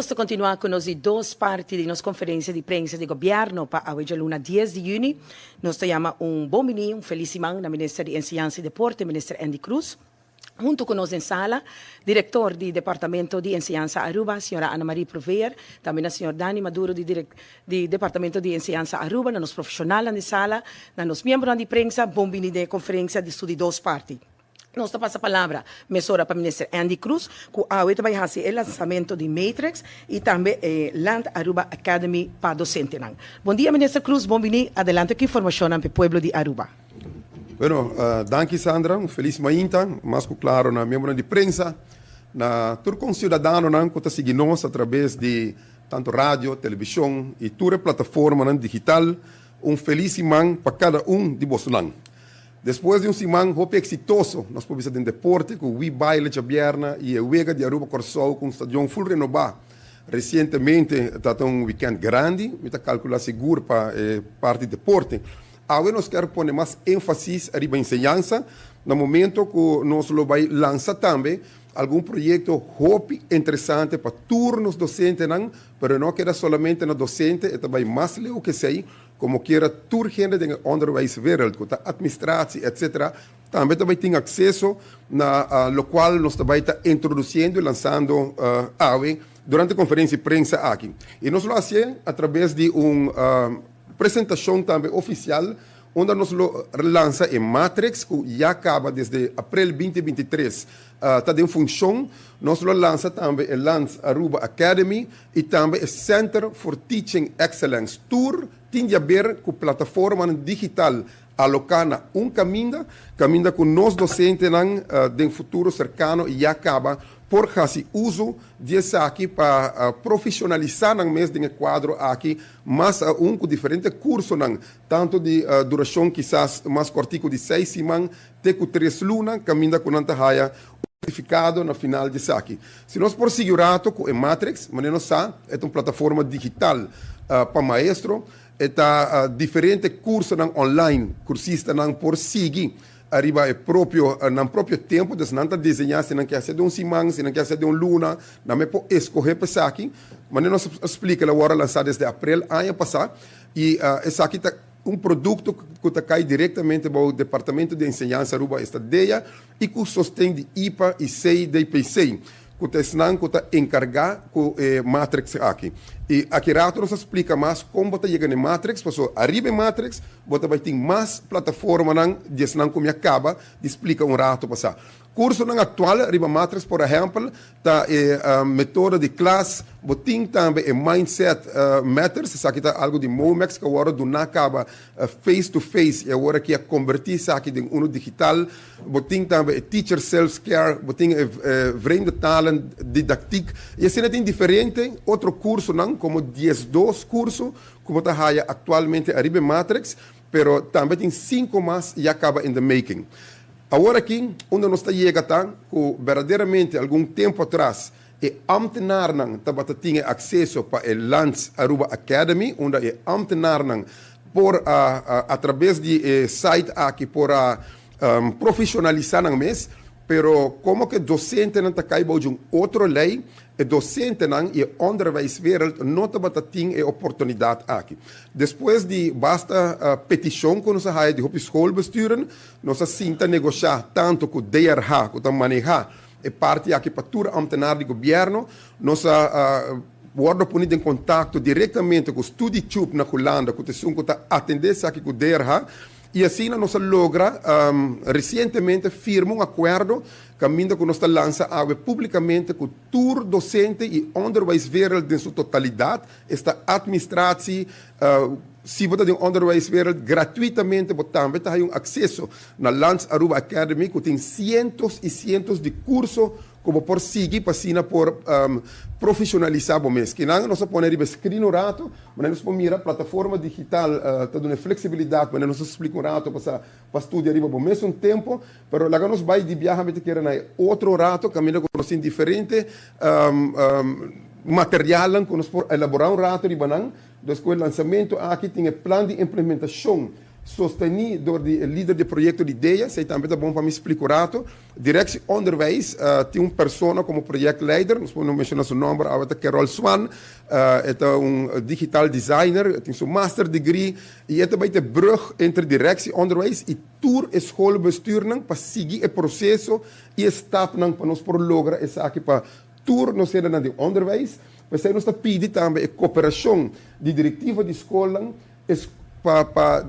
nós continuar com as duas partes de nossa conferência de prensa de governo para hoje, luna 10 de junho. Nós chamamos bom menino, feliz semana na Ministra de Enseñanza e Deporte, Ministra Andy Cruz. Junto conosco em sala, diretor do Departamento de Enseñanza Aruba, senhora Ana Maria Proveer, também a senhora Dani Maduro, do Departamento de Enseñanza Aruba, nos profissionais na sala, nos membros de prensa, bom menino de conferência de estudo de duas partes. Nós passa a palavra, mesora para o ministro Andy Cruz, que hoje vai fazer o lançamento de Matrix e também Land Aruba Academy para docente. Bom dia, ministro Cruz, bom dia. Adelante, que informação para o povo de Aruba. Bueno, danke Sandra, feliz manhã, mais claro na membro de prensa, na todo cidadão que está seguindo nós através de tanto rádio, televisão e toda plataforma digital, feliz semana para cada de vocês. Depois de semana exitoso, nós podemos ter deporte, com o baile de Abierna e o Wega de Aruba Corsol, com um estadião full renovado. Recentemente, está weekend grande, me está calculando seguro para parte de deporte. Agora nós queremos pôr mais ênfase na enseñança, no momento que nós vamos lançar também algum projeto interessante para turnos docentes, mas não queda somente na docente, é também mais leu que sei, como queira toda gente do onderwijswereld, com a administração, etc. Também tem acesso na lo qual nós também está introduzindo e lançando durante a conferência de prensa aqui. E nós lo fazemos através de apresentação também oficial, onde nós lança em Matrix, que já acaba desde abril 2023, está em função. Nós lança também o Land Aruba Academy e também o Center for Teaching Excellence Tour, tem a ver com a plataforma digital alocada caminho com nós docentes no futuro cercano e já acaba por fazer uso disso aqui para profissionalizar mesmo no quadro aqui, mas com diferentes cursos, tanto de duração quizás mais curtico de 6 semanas, até com 3 lunas, caminho com a certificado no final disso aqui. Se nós por segurato com a Matrix, mas não sabe, é uma plataforma digital para maestro, está diferentes cursos online, cursistas por seguir. Arriba é próprio no próprio tempo, dus não está desenhar se não quer ser de semana, se não quer ser de luna, não me pode escolher para aqui, mas nós explica a hora lançada desde abril ano passado e esse aqui está produto que está cai diretamente para o Departamento de Enseñanza Aruba Estadeia e que sustém de IPA e SEI de IPC, que está encarregado com Matrix aqui. E aqui rato nos explica mais como você chega em Matrix, porque arriba em Matrix, você vai ter mais plataforma de como acaba de explicar rato passar. Curso atual, arriba Matrix, por exemplo, está a método de classe, você também Mindset Matters, isso aqui está algo de Momex, que agora do acaba face-to-face, e agora que é convertir isso aqui em digital, você também Teacher Self-Care, você tem vreemde talen, didactiek, e assim tem diferente outro curso, como 12 cursos, como está atualmente arriba Matrix, pero também tem 5 mais e acaba in the making. Agora aqui, onde nós chegamos, que verdadeiramente, algum tempo atrás, e ambtenaar tinha acesso para o Land Aruba Academy, onde é ambtenaar por através de site aqui por profissionalizar mês, pero como que docente não está caindo de outra lei, e docente e onderwijswereld não tem a oportunidade aqui. Depois de basta petição que nós temos de schoolbesturen, nós sinta negociar tanto com o DRH, que está manejar, e parte aqui para toda ambtenaar de governo, nós worden ponido em contato diretamente com o StudyTube na Holanda, que está atendendo aqui com o DRH, e assim nós logra recentemente firma acordo caminho que nós lança publicamente com todo docente e onderwijswereld em sua totalidade, esta administração, se você tem onderwijswereld gratuitamente, você também tem acesso na Land Aruba Academy, que tem cientos e cientos de cursos como por seguir para por profissionalizar o mês. Que não nós podemos escrever no rato, mas nós podemos mirar a plataforma digital, está dando flexibilidade, mas nós explica um rato para estudar o mês tempo, mas lá nós vai de viagem, que era outro rato, caminho com nós diferente material, que nós podemos elaborar rato de banana, depois o lançamento aqui tem plano de implementação sostenido door de líder de projeto de ideia, zij também tá bom para me explicar. Directie onderwijs, tem persona como projectleider, nós podemos mencionar seu nome, é Carol Swan, é digital designer, tem seu master degree, e é também de brug entre directie onderwijs e tour e schoolbestuur para seguir o processo e stap para nós por lograr essa aqui para tour nós ser de onderwijs, mas aí nós está pedindo também a cooperação de diretiva de escola para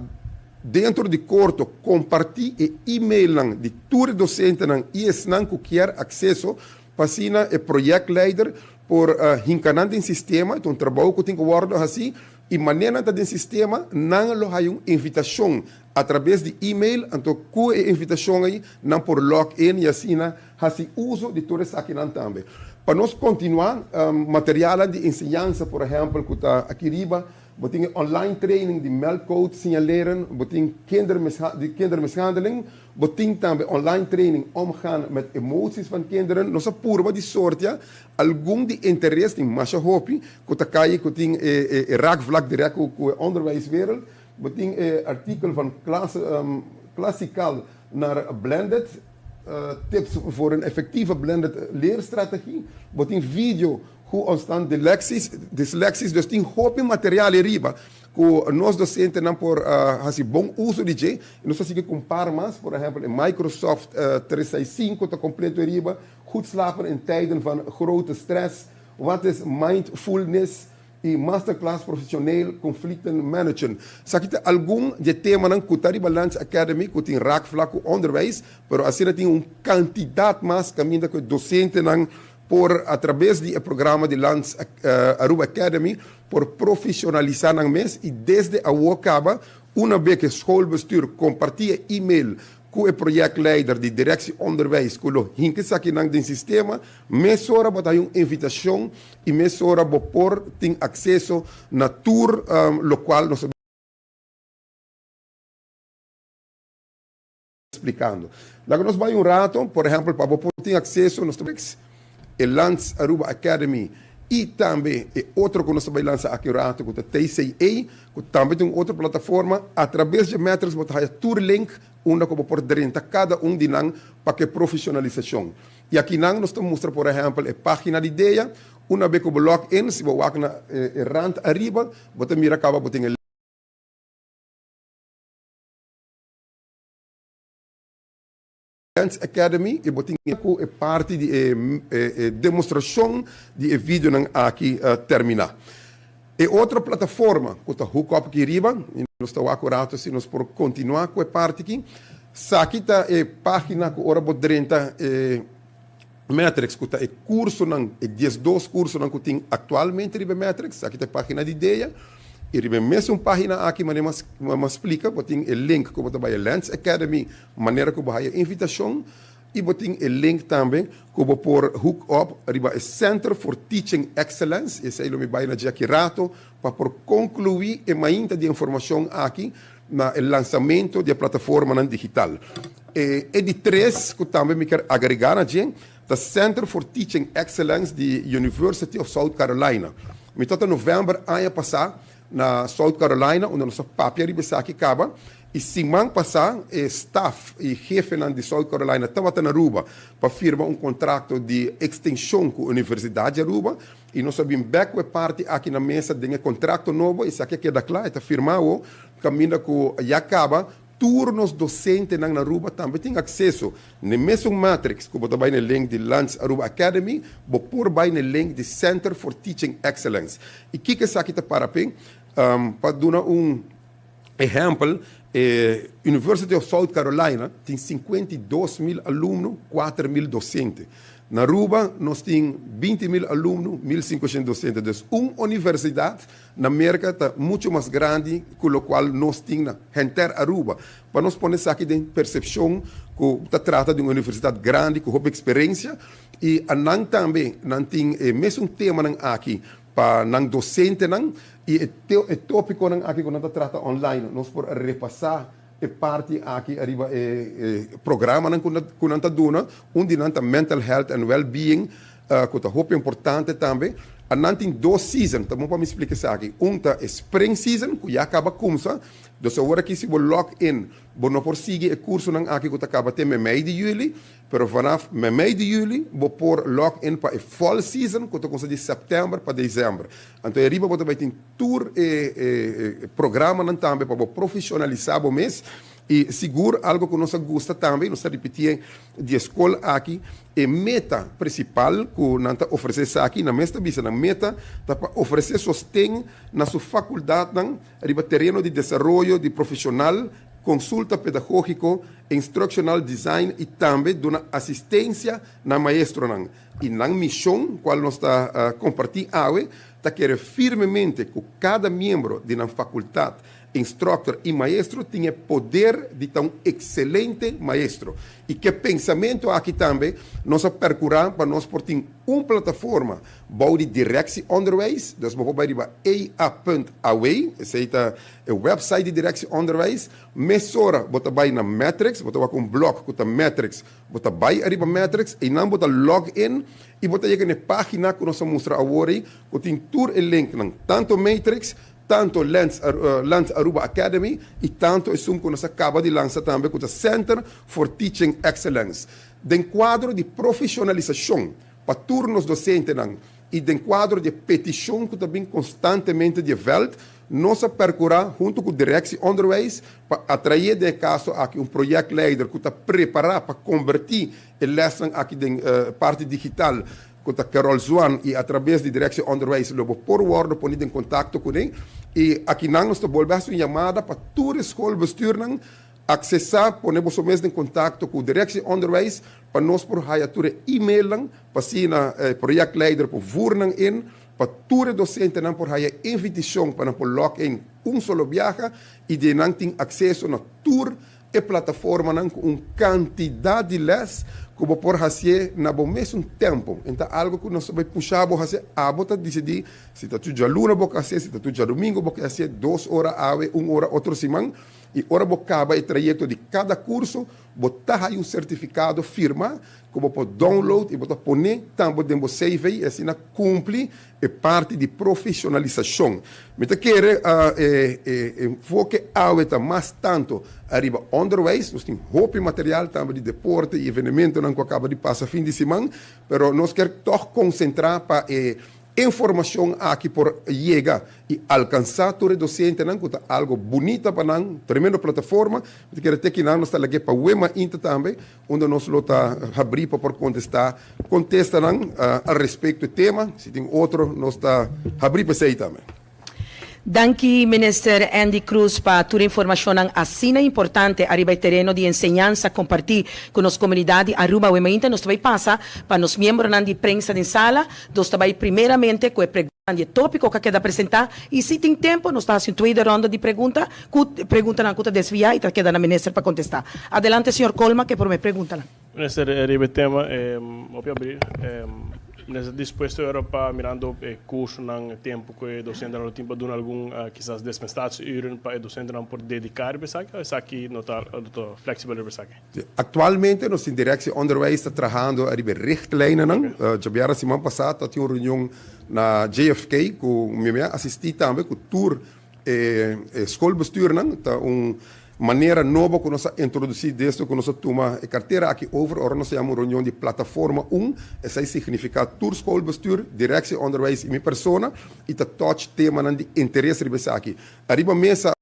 dentro de corto compartilhar e e-mail de tour docente e esnan que quer acesso para sina e projectleider por hincanando em sistema, então trabalho que tem que guardar assim e maneira de sistema não lo hay uma invitação através de e-mail, então com a invitação aí não por login e assim assim uso de todos aqui não também. Para nós continuar material de ensinança, por exemplo, que está aqui riba, boting online training de meldcode signaleren, boting kindermishandeling, boting também online training omgaan met emoties van kinderen. Nós apurba de sorte, algum de interesse in masha hopi, que tá kai, que tem raakvlak direct com o onderwijswereld, boting artikel van klassikaal naar blended. Tips voor een effectieve blended leerstrategie. Boting video hoe ontstaan de lecties, dus tem hoop material riba, que nós docentes não por assim bom uso de je, e nós assim que comparar mais, por exemplo, Microsoft 365 está completo riba, goed slapen in tijden van grote stress, wat is mindfulness e masterclass profissioneel conflicten managen. Zeg je algum de tema nan Kutari Balance Academy, que tem raakvlak onderwijs, pero assim tem quantidade mais caminho que docente nan por através do programa de Lance Aruba Academy, por profissionalizar ang mes e desde a Wakaba, uma vez que schoolbestuur compartilha e-mail com o projectleider de directie onderwijs, que lo hinkes aqui nang din sistema, mesora botar uma invitação e mesora por tem acesso na tour local nós explicando. Logo nós vai rato, por exemplo, para ter acesso nós temos o Lance Aruba Academy e também outro que nós vamos lançar aqui rato, que é TCA, que também tem outra plataforma, através de metros, botar a tour link, uma como por dentro, cada de nós, para que profissionalização. E aqui nós estamos mostrando, por exemplo, a página de ideia, uma vez que o login, se você vai na rand arriba, você mira acaba, você tem Dance Academy e boting é parte de demonstração de vídeo não aqui terminar. E outra plataforma que está hook up aqui riba, e nós estamos acurados se nós por continuar com a parte aqui. Aqui está a página que ora bodrenta Matrix, que está o curso não, 12 cursos não que tem atualmente riba Matrix. Aqui está a página de ideia. E riba mesmo página aqui, mas explica, boting o link que você vai a Lance Academy, maneira que você vai a invitação, e boting o link também que você por hook up, riba Center for Teaching Excellence, esse aí me vai na dia aqui rato, para por concluir e mainta de informação aqui, na lançamento da plataforma digital. E de três, que também me quero agregar a gente, the Center for Teaching Excellence de University of South Carolina. Me toca novembro, ano passado, na South Carolina, onde nossa papia ribessa aqui acaba, e semana passada, o staff e chefe de South Carolina estava na Aruba para firmar contrato de extensão com a Universidade de Aruba, e nós sabemos que a parte aqui na mesa de contrato novo, isso aqui é claro, está firmado, caminho que já acaba, turnos docentes na Aruba também têm acesso no mesmo Matrix, que você vai no link de Lance Aruba Academy, você vai no link de Center for Teaching Excellence. E o que é isso aqui para para dar exemplo, University of South Carolina tem 52 mil alunos, 4 mil docentes. Na Aruba, nós temos 20 mil alunos, 1.500 docentes. Então, uma universidade na América está muito mais grande, com o qual nós temos na inteira Aruba. Para nós pôr isso aqui de percepção, que se trata de uma universidade grande, com boa experiência, e não também não tem o mesmo tema aqui, para não docente, e o tópico aqui que nós trata online, nós por repassar a parte aqui arriba programa que nós dona, onde nós mental health and well-being, que é muito importante também, Ananting 2 seasons, também para me explicar isso aqui. Tá é spring season, que já acaba começar. Dus agora que se você lock in, você não pode seguir o curso não aqui que acaba até meio de julho, pero vanaf meio de julho, você pode lock in para a fall season, que começa de setembro para dezembro. Então, arriba você vai ter tour programa não também para profissionalizar o mês. E seguro, algo que nós gosta também, nós repetimos de escola aqui, a meta principal que nós oferecemos aqui, na mesma visa, na meta, para oferecer sustento na sua faculdade, no terreno de desenvolvimento de profissional, consulta pedagógico, instructional design e também dona assistência na maestro. E na missão, qual nós está compartilhando, está querer firmemente que cada membro de na faculdade, instructor e maestro tinha poder de ter excelente maestro. E que pensamento aqui também, nós percurar para nós por ter uma plataforma bouw de directie onderwijs. Dus bijvoorbeeld bij EA.away, esse é o website de directie onderwijs. Mesora, bota bij na Matrix, bota com blog, bota Matrix, bota bij arriba Matrix, e não bota login, e bota chegar na página que nós mostra agora, que tem tour e link, tanto Matrix, tanto Lens Aruba Academy e tanto isso que nós acaba de lançar também com o Center for Teaching Excellence. Den quadro de profissionalização para turnos docentes e den quadro de petição que também constantemente develop, nós percorrer junto com a direção de onderwijs para atrair de caso aqui projeto leider que está preparado para convertir a lesson aqui em parte digital com a Carol Zuan e através da direção de onderwijs logo por word pôr em contato com ele e aqui nós estamos voltando uma chamada para toda a escola bestuur acessar, ponemos o mesmo em contato com a direção de onderwijs para nós por hayatura e-mail para se na projeto leider por voeren in para toda docente não por haya invitação para por login solo viaje e de não tem acesso na tour e plataforma com quantidade de les como por fazer na bom mesmo tempo. Então, algo que nós vamos puxar, vamos fazer, bota decidir, se está tudo já luna, vou fazer, se está tudo já domingo, vou fazer 2 horas, 1 hora, outra semana, e hora vou acabar o trajeto de cada curso, botar aí certificado, firma, como por download, e botar poner, também dentro do save, e assim, cumpre a parte de profissionalização. Mas quer enfoque a mais tanto arriba onderwijs, nós temos roupa e material também de deporte e evento que acaba de passar fim de semana, mas nós queremos toch concentrar para informação aqui por chegar e alcançar todo docente, que é algo bonito para nós, tremenda plataforma, que quer ter que nós está aqui para o Wema Inter também, onde nós está abrir para contesta a respeito do tema, se tem outro, nós está abrir para isso também. Danke, Minister Andy Cruz, para toda a informação assim importante arriba ao terreno de enseñanza, compartir com a comunidade Aruba Wema Inter. Nós também passa para os membros de prensa de sala, nós também primeiramente com a pergunta de tópico que quer apresentar e se tem tempo, nós estamos em toda ronda de pergunta na cuta desviar e queda na ministra para contestar. Adelante, senhor Colma, que por me pergunta. Minister, arriba o tema, abrir. Nesse disposto Europa mirando curso no tempo que o docente não tem para dar algum quizás desmestados para o docente não pode dedicar para isso aqui não está flexível para isso aqui. Atualmente nós em direção onderwijs está trabalhando a richtlijnen. Já a semana passada tinha uma reunião na JFK com me assisti também com tour schoolbestuur tá maneira nova que nós introduzimos desde que nós tomamos a carteira aqui over, ora nós chamamos reunião de plataforma 1, essa significa tour schoolbestuur, direção onderwijs e minha persona, e tá touch tema de interesse de aqui. Arriba mesa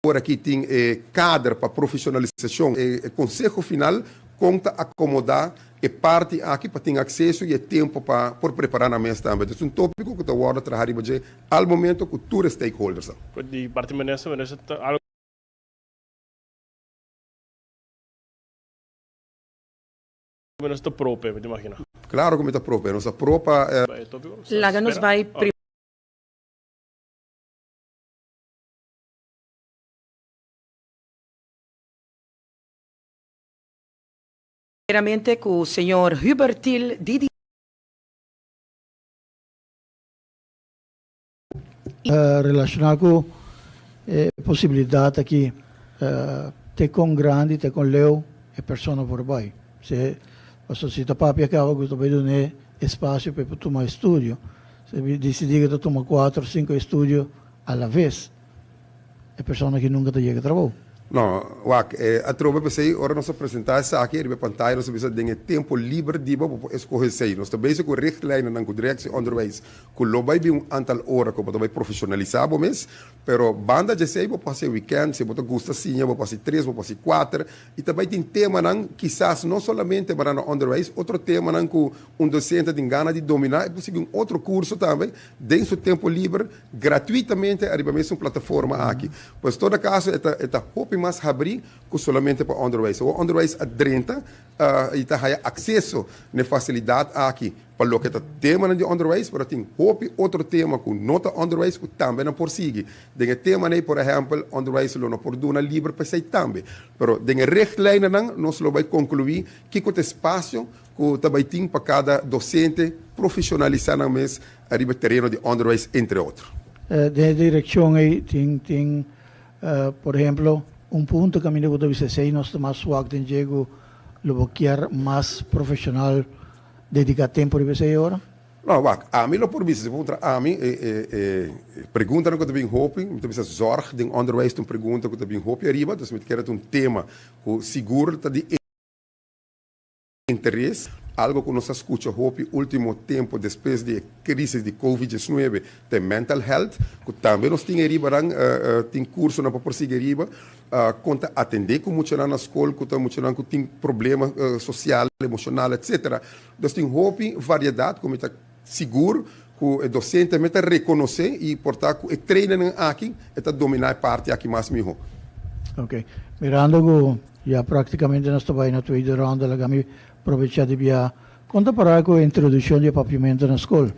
agora aqui tem cadre para profissionalização, conselho final conta acomodar e parte aqui para ter acesso e tempo para por preparar na mesa também. É um tópico que está agora trabalhando ao momento com todos os stakeholders. De parte ministra algo ministra própria, me imagino. Claro que está própria, nossa própria. Lá nos vai primeiramente com o senhor Hubertil Didi. Relacionado com a possibilidade aqui ter com grande, ter com leu e pessoa por baixo. Se a società papi acaba que também não espaço para tomar estúdio. Se decidir que tomar 4 ou 5 estúdios à la vez, é pessoa que nunca chega a trabalhar. Não, a trova pensei, ora nós apresentar essa aqui, ele pantalla, nós precisa de tempo livre de para escolher sei. Nós também com richtlijnen na direção onderwijs, com lobai bi aantal horas como também profissionalizar bom mês, pero banda de sei, vou passar weekend, se você gosta sim, vou passar 3, vou passar 4, e também tem tema não, quizás não somente para no onderwijs, outro tema não com docente tem gana de dominar, é possível outro curso também, dentro do tempo livre, gratuitamente, arriba mesmo plataforma aqui. Pois todo caso é hope mais abrir que somente para onderwijs. O onderwijs adrenta e está acesso na facilidade aqui. Para o que é tema de onderwijs, mas tem outro tema com nota onderwijs que também não persegue. Tem tema aí, por exemplo, onderwijs não por dar livre para si também. Mas tem richtlijnen não, nós vai concluir que o espaço que também tem para cada docente profissionalizar na mês arriba terreno de onderwijs, entre outros. De direção aí tem por exemplo, ponto que a minha botou sei nós mais suave tem chego lo quer mais profissional dedicar tempo para você agora? Não, a mim não por isso, a mim pergunta que eu tenho hope, então precisa zorg de onderwijs tem pergunta que eu tenho hope arriba, então me quer um tema que seguro tá de interesse, algo que nós escuta hope último tempo depois de crise de COVID-19, tem mental health, que também nós tem arriba tem curso na para prosseguir arriba, conta atender como muito na escola, que tem problema social, emocional, etc. Nós tem hope variedade, como está seguro, que o docente meta reconhecer e portanto o treino aqui está dominar parte aqui mais melhor. Ok, mirando que já praticamente nós estamos na tua ronda, lá que aproveitar de via. Conta para com a introdução de papiamento na escola.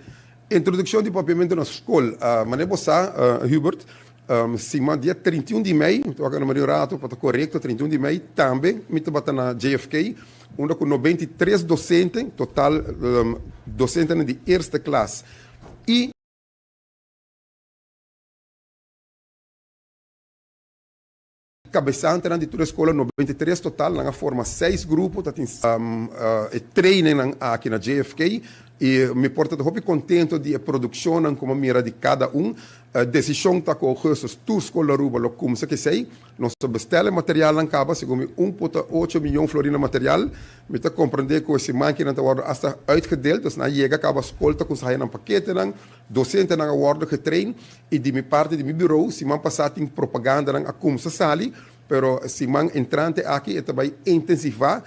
Introdução de papiamento na escola, mas é você, Hubert, sim, dia 31 de maio, estou aqui no meu rato, para estar correto, 31 de maio, também, me estou na JFK, onde com 93 docentes, total docentes de eerste classe. E cabeçante de toda a escola, 93 total, na forma 6 grupos, tá tem treinem aqui na JFK, e me porta muito contente de a produção como mira de cada a decisão está com os tu escola ruba como se que sei, nós bestellen material na caba, segundo 1,8 milhão florina material, me está compreender que esse máquina está worden hasta uitgedeeld, dus na chega acaba escolta com sair na paquete nang, docente na worden getraind, e de minha parte de meu bureau, se man passar em propaganda nang a como se sali, pero se man entrante aqui, vai intensivar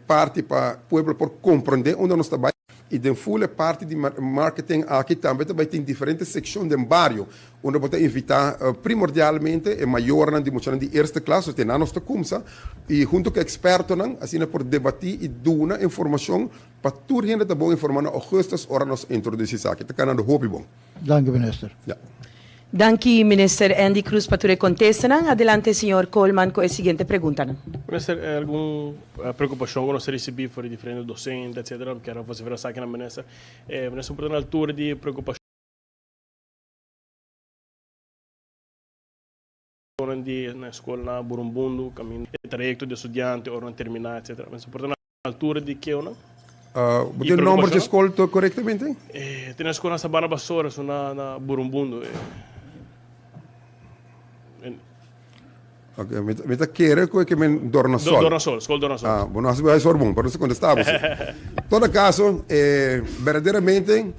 parte para o povo por compreender onde nós estamos. E de full parte de marketing aqui também tem diferentes secções do bairro, onde você invitar primordialmente é maior na dimensão de eerste classe, tem na nossa comsa, e junto com expertos, assim por debater e dar informação para tudo gente tá bom informar na augustus hora nós introduzir isso aqui, tá canando hobby bom. Dank u, minister. Ja. Danke, Minister Andy Cruz, para tu contestar. Adelante, señor Coleman, con la siguiente pregunta. Minister, alguma preocupação que nós recebemos por diferentes docentes, etc., que era você ver aqui na ministra, minister, por uma altura de preocupação na escola na Burumbundo, caminho de trajecto de estudante, ou não terminar, etc., mas por uma altura de que ou não? O número de escola corretamente? Tem a escola na Sabana Basora, na Burumbundo. Ok, me está querendo que me dorna sol. Dorna sol, escola Dorna Sol. Ah, bom, nós vamos ser bom, para não contestar você. Todo caso, verdadeiramente,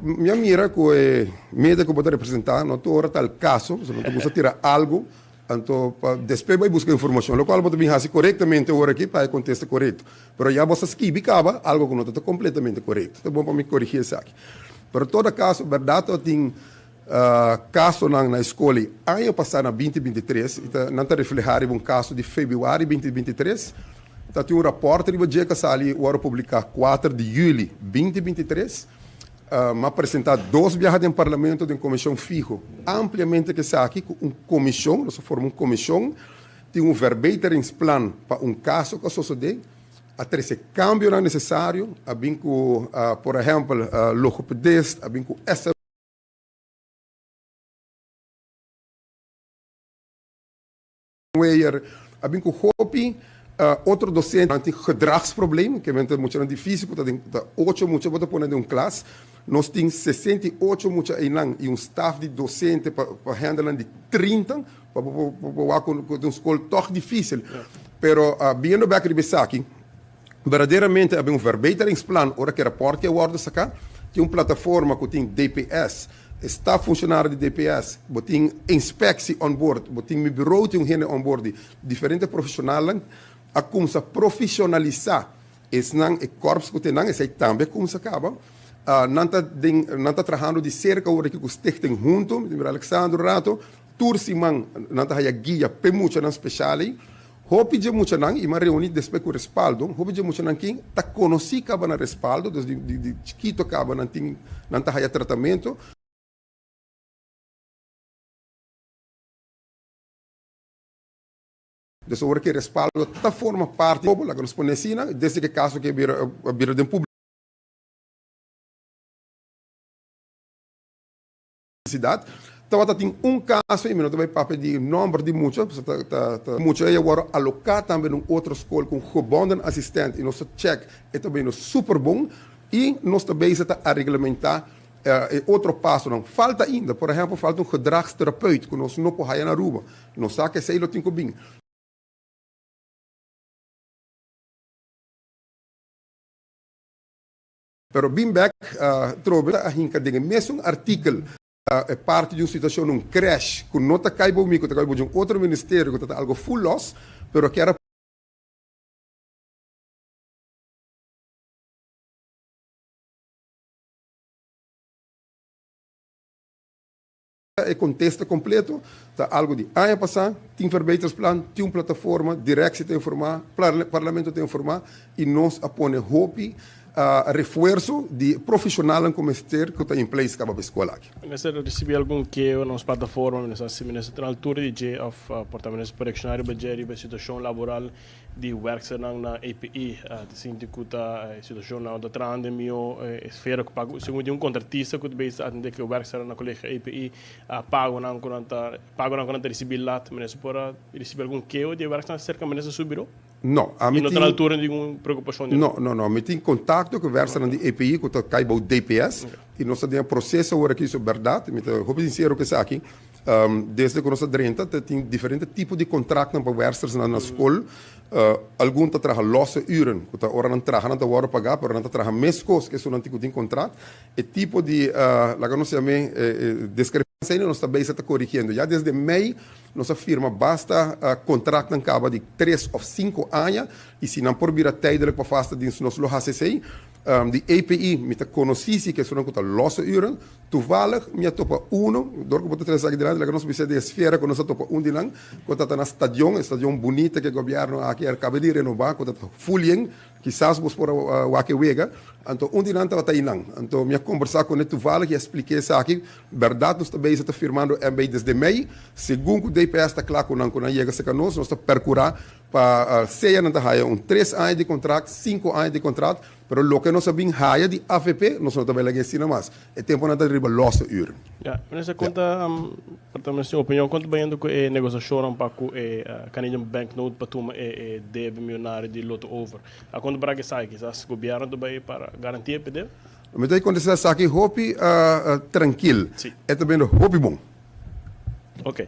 minha mira que é médico pode representar, não estou tal caso, se não estou tirar algo, então depois vai buscar informação, o qual pode vir assim corretamente agora aqui para contestar correto. Mas já você esquiva algo que não está completamente correto. Então, bom para me corrigir isso aqui. Mas todo caso, verdade, eu tenho caso na escola ano passado, na 2023, não está refletido um caso de fevereiro de 2023. Tem um rapporto que sali agora publicar 4 de julho de 2023. Me apresentar 2 viagens em parlamento de uma comissão fijo, ampliamente que está aqui, com uma comissão, nós formamos uma comissão, tem um verbeteringsplan para um caso que sucede, a esse câmbio não necessário, a com, por exemplo, logopedista, a com essa a com hopi, Outro docente tem gedragsprobleem, que é muito difícil, porque tem 8 muito para pôr em classe. Nós temos 68 muito e um staff de docente para handlar de 30, para com uma escola tão difícil. Pero, vindo back de Besaki, verdadeiramente, há verbeteringsplan, ora que rapport que eu sacar, tem uma plataforma que tem DPS, está funcionário de DPS, tem inspectie on board, tem meu bureau tem gente on board, diferentes profissionais, a começar a profissionalizar esse corpo que tem, esse também começa a acabar. Não está trabalhando de cerca hora que os tem junto, de Alexandre Rato, tursiman, não está a guia, pe muito na especial. Hopi de muito não, e uma reunião depois com o respaldo, hopi de muito não quem está conhecido acaba na respaldo, de chiquito acaba não está a tratamento. Dessa hora que respaldo está forma parte da correspondência, desde que caso que vira de publicidade. Então, tem caso, e não tem papel de número de muitos, muitos aí agora alocar também em outra escola com gebonden assistente, e nosso check é também super bom, e nós também está a regulamentar outro passo. Não falta ainda, por exemplo, falta um gedragsterapeut, que nós não podemos na rua, nós sabemos que sei lo tem que bem. Pero bem back, trouxe a hinca de mesmo artigo, é parte de uma situação, um crash, que não está caindo comigo, está caindo de um outro ministério, que está algo full loss, pero que era o contexto completo, está algo de ano passado, tem verbetersplan, tem uma plataforma, direção tem informar, parlamento tem informar, e nós apone hope, reforço de profissional como este que está em place cada escola aqui. Nessa recebi algum que nas plataformas, nessa altura de of portamento correccionário budget e situação laboral de workers na API, de síndico a situação na da trandemio esfera que pago segundo um contratista que base atender que o workers na colégio API pago na quando recebi lá, mas para receber algum que de workers cerca mas subirou. Não, a mim na altura de uma preocupação. Não, me tem contato com o verso de EPI, que está caindo DPS, e nós temos processo agora aqui sobre verdade, me estou sincero que isso aqui, desde que nós temos tem diferentes tipos de contratos para versos na escola, alguns está trabalhando losse uren, que está hora não trabalhando, não está pagar, mas não está trabalhando mais coisas que são antigos de contrato, e tipo de, lá que nós chamamos, discrepância, nós também está corrigindo, já desde meio, nossa firma basta contrato não acaba de 3 ou 5 anos e se não por vir a tijdelijk para fazer de nosso HCC de API me está conhecido que são conta losse uren toevallig me topa door que botar aqui delante lá que nós precisa de esfera que nós topa de lang quando está na estadião bonita que o governo aqui acaba de renovar quando está fulling quizás vos por o que wega então de lang está aí lang então me conversar com ele toevallig e expliquei isso aqui verdade nós também está firmando MB desde meio segundo o DPS está claro com quando chega se nós está percurar para seja não está 3 anos de contrato 5 anos de contrato pero lo que nós sabemos raia de AFP nós não também lá ensina mais é tempo não está riba losse uur ja nessa conta para sua opinião quanto bem do que negociação para com Canadian Banknote para tomar deve milionário de loto over a quando para que sai que as governo do bem para garantir PD mas aí quando você sabe hope tranquilo é também hope bom. Ok.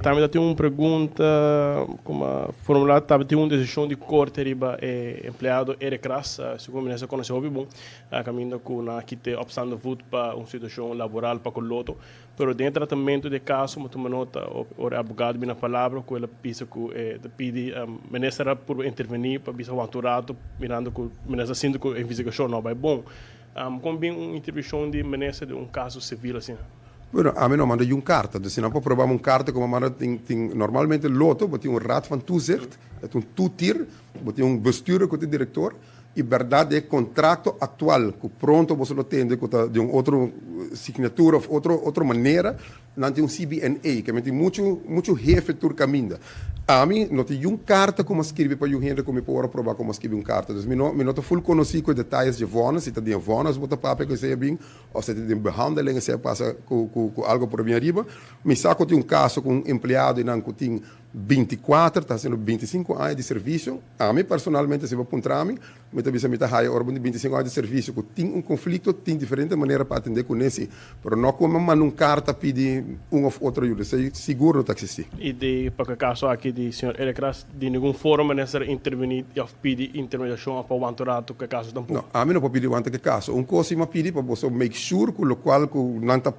Também tem uma pergunta, como formulada, também tem uma decisão de corte riba empregado Erecras, segundo a conhece o bom, caminhando com aqui te opção de voto para uma situação laboral para o loto, pero dentro do tratamento de caso, uma toma nota, o advogado na palavra, que ela pisa que pede ministra por intervenir para bisa o autorado, mirando que o ministra síndico a investigação não vai bom. Como bem uma intervenção de ministra de um caso civil assim. Bueno, a mim não manda uma carta, dus não pode provar uma carta como manda normalmente loto, tem um raad van toezicht, é um toetier, tem um bestuurder, que é diretor, e verdade é contrato atual, que pronto você não tem de um outro assinatura of outra maneira, não tem CBNA, que tem muito jefe tur caminho. A mim, não tem carta como escrever para o gente como para provar como escrever carta. Então, eu não full conheci com detalhes de vonas, se tem vonas, bota papel que você bem, ou se tem behandeling, se passa com algo por minha riba. Me saco de caso com empregado e não tem 24, está sendo 25 anos de serviço. A mim, personalmente, se eu apontar mim, me também se me está hora de 25 anos de serviço, que tem conflito, tem diferente maneira para atender com esse, mas não como uma carta pedir ou outro ajuda, seguro não está existir. E de para o caso aqui de senhor Elecras, de nenhuma forma necessária intervenir e pedir intermediação para o anturato que caso tampouco. Não, a mim não pode pedir o que caso. Coisa me pedir para você make sure que o local que não está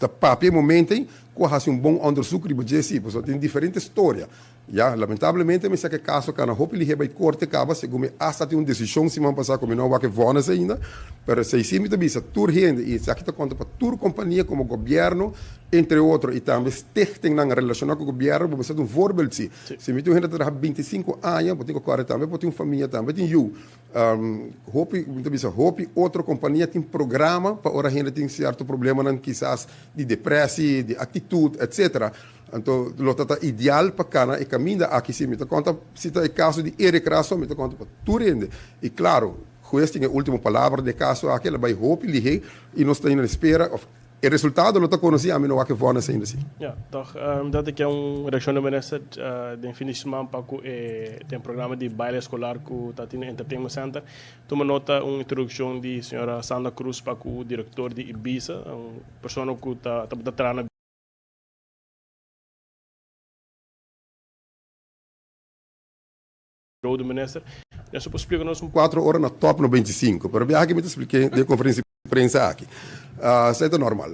papel momento que haja bom underzoek e budget sim, porque tem diferente história. Ja, lamentavelmente me que caso que na hope ele vai corte acaba segundo hasta tem uma decisão se man passar como não vai que vonas ainda, pero se sim me bisa tur gente e se aqui tá conta para tur companhia como governo entre outros e também stichting na relação com o governo, vamos ser um voorbeeld sim. Se me tem gente que 25 anos, pode ter 40 também, pode ter uma família também, tem eu. Hope, muito bisa hope outra companhia tem programa para ora gente tem certo problema não quizás de depressão, de atitude, etc. Então, lo está ideal para cana e caminha aqui sim, me tá conta se está o caso de Erecraso, me tá conta para tudo rende. E claro, juiz tem a última palavra de caso aquele vai hope ligue e nós estamos na espera. O resultado lo está conhecendo, a mim não há que vona ainda assim. Ja, toch, dat ik een reactie de minister, de finisman para tem programa de baile escolar que está tendo Entertainment Center. Toma nota uma introdução de senhora Sandra Cruz para o diretor de Ibiza, pessoa que está trabalhando do minister. Eu só posso explicar nós 4 horas na top no 25, pero bem aqui me expliquei de conferência de imprensa aqui. Isso é normal.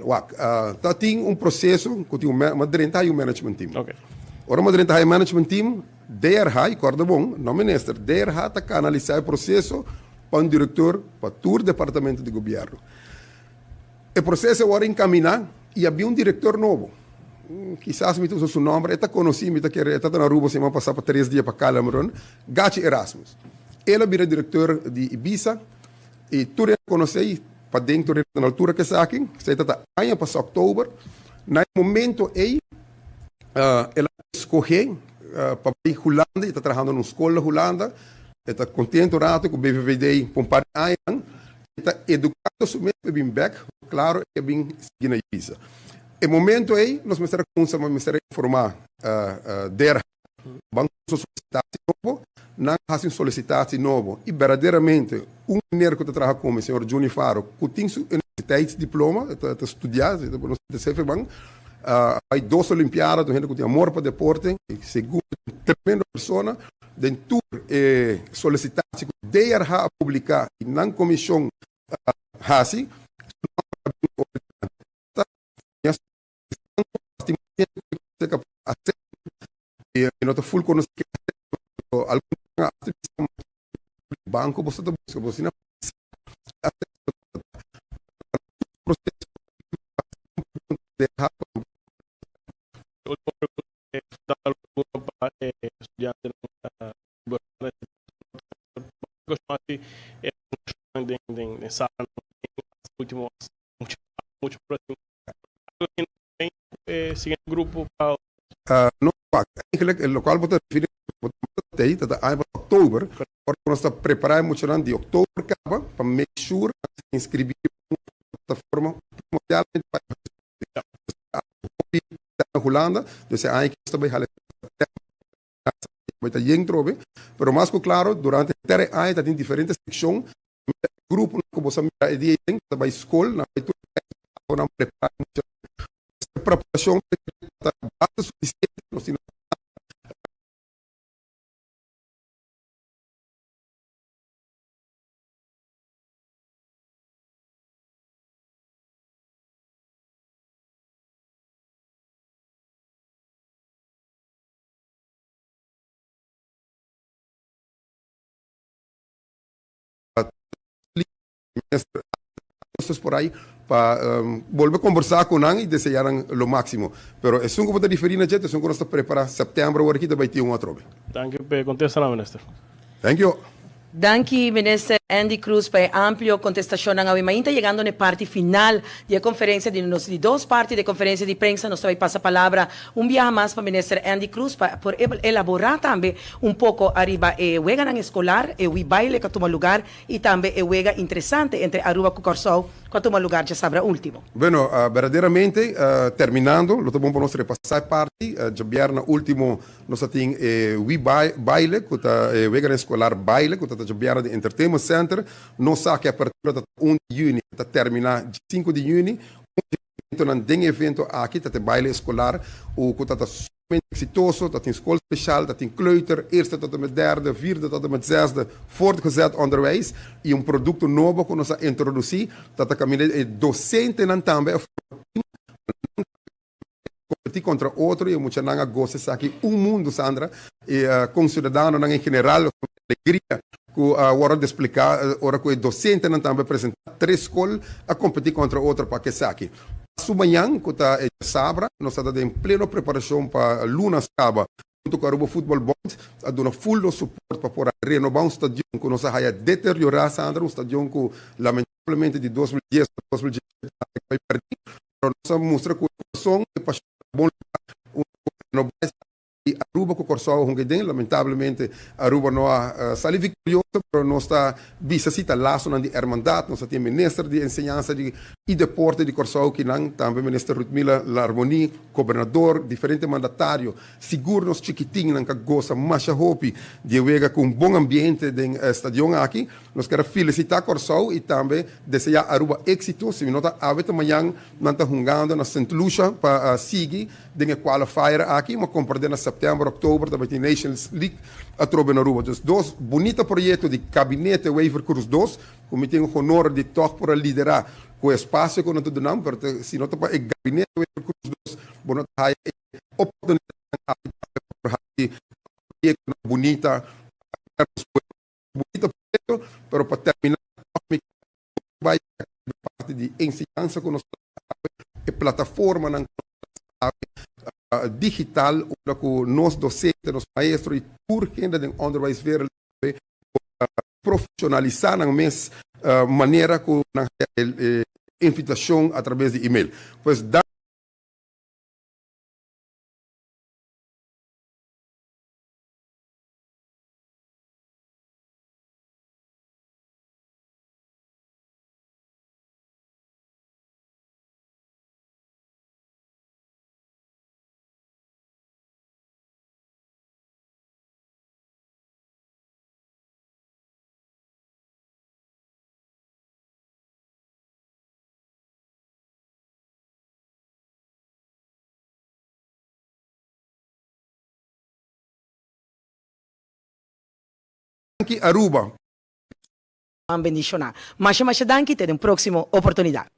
Tá tem processo que tem uma direta e management team. Okay. Ora uma direta e management team, DRH, corda bom, no minister, DRH tá canalizar o processo para um diretor para todo o departamento de governo. O processo agora encaminhar e havia um diretor novo. Quizás me usa seu nome, está conhecido, está na rua, semana passada para 3 dias para Calamron, Gachi Erasmus. Ele é diretor de Ibiza e tu conhece para dentro da altura que está aqui, você está ano passado outubro, no momento aí, ele escolheu para ir Holanda, está trabalhando numa escola Holanda, está contente rato com o BVVD por um par de anos, está educado sobre o bem back, claro, é bem seguindo a Ibiza. No momento aí, nós vamos informar der banco solicitação novo, não fazem solicitação novo e verdadeiramente mineiro que trabalha com o senhor Juni Faro, que tem universidade diploma, está estudando, está no hay 2 Olimpiadas, gente que tem amor para deporte, segundo tremenda pessoa, dentro solicitação que DRH a publicar e na comissão Hasi, não está full conhecimento algum banco você está buscando você não processo de seguinte grupo para no eigenlijk lokaal wordt het tijd dat de oktober nós está preparando muito de outubro acaba para make sure que inscrever plataforma mundialmente para Holanda dus aí que está bem vai estar dentro bem pero mais que claro durante até aí tem diferentes secções grupo que você mira é dia tem vai escola na vai tudo na preparação base suficiente por aí para volver a conversar com ele e desejar o máximo. Pero é um que diferir na gente, é um que nós estamos preparando setembro, agora aqui vai ter outro. Dank u per contestar, minister. Thank you. Danke, minister Andy Cruz, para a ampla contestação na ainda chegando na parte final da conferência de duas partes da conferência de prensa. Nós vamos passar a palavra dia mais para o minister Andy Cruz para elaborar também pouco arriba o wega escolar, o baile que toma lugar e também o wega interessante entre Aruba e Corsou que toma lugar já sabe último. Bueno, verdadeiramente, terminando, lo que vamos repassar parte, já viernes último, nós temos o baile, que é o wega escolar baile, que já viernes de Entertainment Center, nós sabemos que a partir de 1 de junho, até terminar de 5 de junho, tem evento aqui, dat baile escolar, o que está super exitoso, dat in school speciaal, dat in kleuter, eerste tot en met derde, vierde tot en met zesde, voortgezet onderwijs, e produto novo que nós introduzir, dat de docenten também competir contra outro, e muita nanga gosta aqui mundo, Sandra, e com cidadão em geral, com alegria, que hora de explicar, hora que o docente também apresentar 3 escolas a competir contra outro para que saque. Amanhã, que está em Sabra, nós estamos em plena preparação para Luna Saba, junto com a Aruba Football Bond, a dar full suporte para poder renovar um estádio que nós vai deteriorar, Sandra, um estádio que lamentavelmente de 2010 a 2017 vai perder, mas nós mostramos que o som é para bom lugar, e Aruba com o Corsou lamentavelmente Aruba não sali vitorioso, mas não está visita laço na de Hermandad, nós temos ministro de ensinança e deporte de Corsou que não também ministro Rutmila Larmoni, governador, diferente mandatário, seguro nos chiquitinhos não que gosta mais hope de vega com bom ambiente de estadião aqui, nós queremos felicitar Corsou e também desejar Aruba êxito, se nós avete amanhã não está jogando na St. Lucia para seguir de qualifier aqui, mas compreender na setembro, outubro, da Nations League a trobe na Aruba. Dus 2 bonito projeto de gabinete Waiver Cruz 2, como tem o honor de toque para liderar o espaço que nós damos, porque se não para o gabinete Waiver Cruz 2, nós temos a oportunidade de projeto bonita, bonito projeto, mas para terminar, vai parte de ensinança que nós temos, a plataforma na digital, onde nós docentes, nós maestros e turquenda de onderwijs weer profissionalizar na mesma maneira com a invitação através de e-mail. Pois aqui Aruba. Bendicionar. Mas danke, até uma próxima oportunidade.